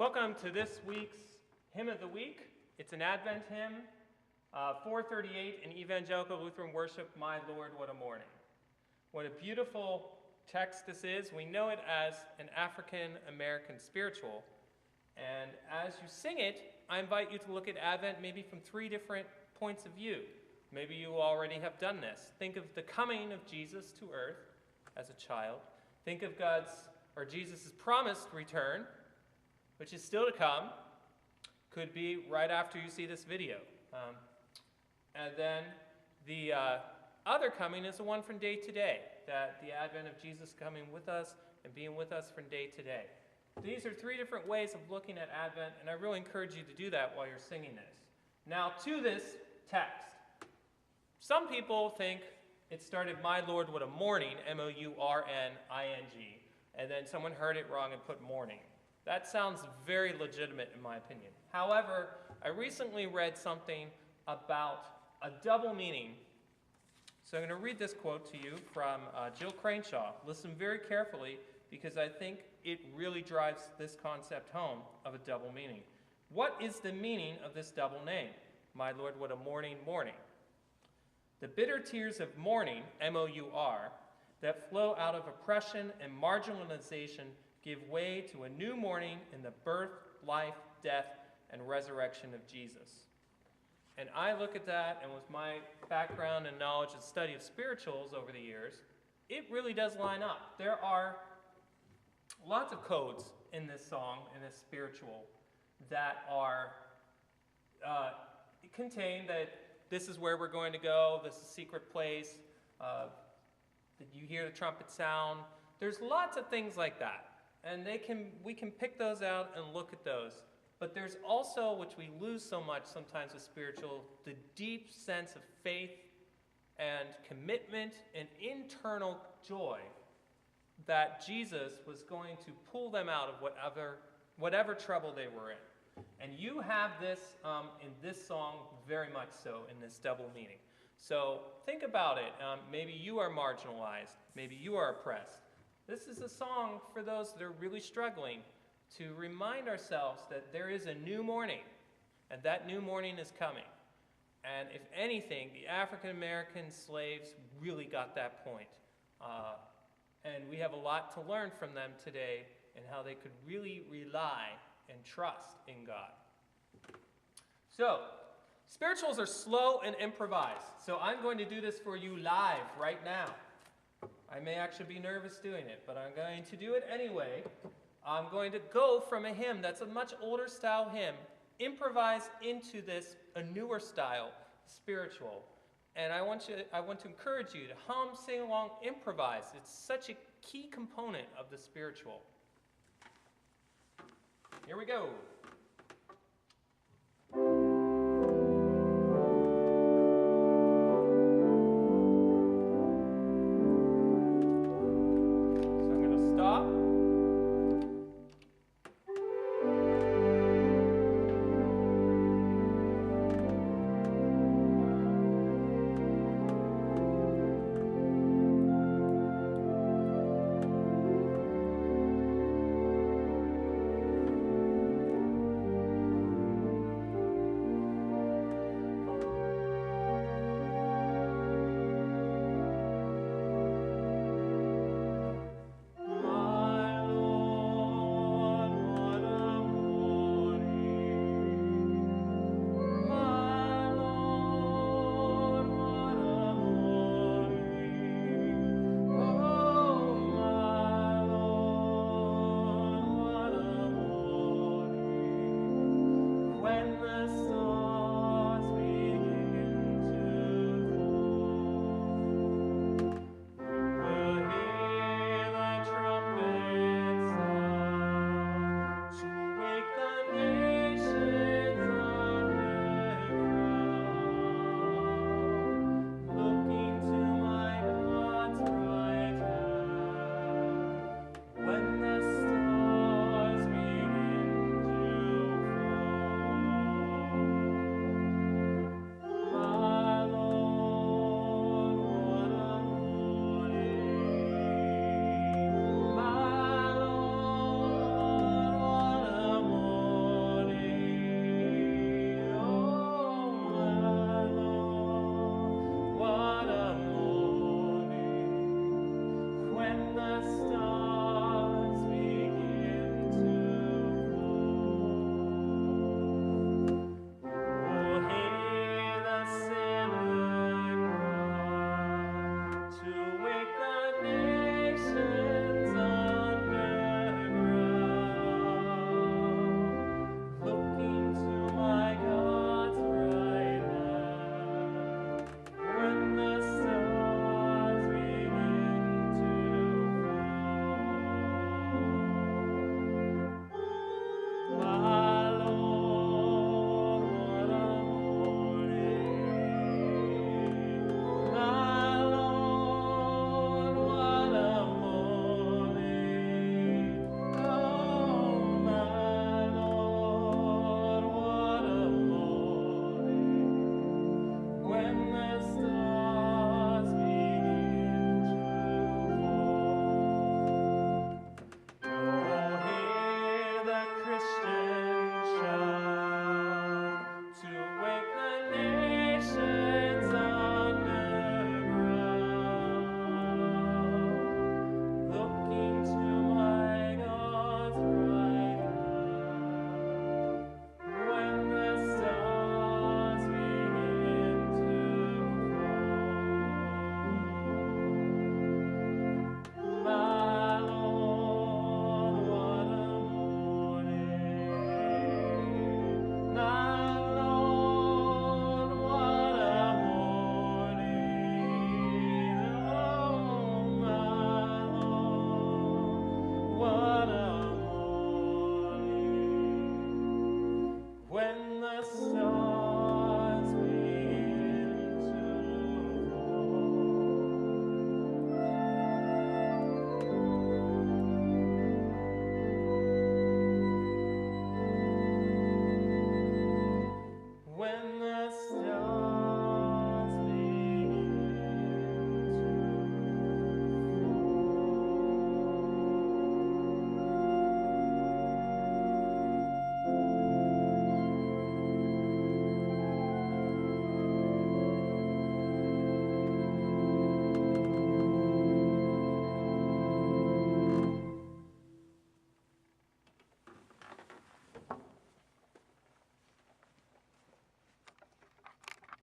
Welcome to this week's Hymn of the Week. It's an Advent hymn, 438 in Evangelical Lutheran Worship, My Lord, What a Morning. What a beautiful text this is. We know it as an African-American spiritual. And as you sing it, I invite you to look at Advent maybe from three different points of view. Maybe you already have done this. Think of the coming of Jesus to earth as a child. Think of Jesus' promised return, which is still to come. Could be right after you see this video. And then the other coming is the one from day to day, that the advent of Jesus coming with us and being with us from day to day. These are three different ways of looking at Advent, and I really encourage you to do that while you're singing this. Now, to this text. Some people think it started, My Lord, What a Morning, M-O-U-R-N-I-N-G, and then someone heard it wrong and put morning. That sounds very legitimate in my opinion. However, I recently read something about a double meaning. So I'm going to read this quote to you from Jill Crainshaw. Listen very carefully because I think it really drives this concept home of a double meaning. What is the meaning of this double name? My Lord, what a morning, morning. The bitter tears of mourning, M-O-U-R, that flow out of oppression and marginalization give way to a new morning in the birth, life, death, and resurrection of Jesus. And I look at that, and with my background and knowledge and study of spirituals over the years, it really does line up. There are lots of codes in this song, in this spiritual, that are contain that this is where we're going to go, this is a secret place, that you hear the trumpet sound. There's lots of things like that. And we can pick those out and look at those. But there's also, which we lose so much sometimes with spiritual, the deep sense of faith and commitment and internal joy that Jesus was going to pull them out of whatever trouble they were in. And you have this in this song very much so, in this double meaning. So think about it. Maybe you are marginalized. Maybe you are oppressed. This is a song for those that are really struggling to remind ourselves that there is a new morning, and that new morning is coming. And if anything, the African-American slaves really got that point. And we have a lot to learn from them today and how they could really rely and trust in God. So, spirituals are slow and improvised. So I'm going to do this for you live right now. I may actually be nervous doing it, but I'm going to do it anyway. I'm going to go from a hymn that's a much older style hymn, improvise into this, a newer style, spiritual. And I want to encourage you to hum, sing along, improvise. It's such a key component of the spiritual. Here we go.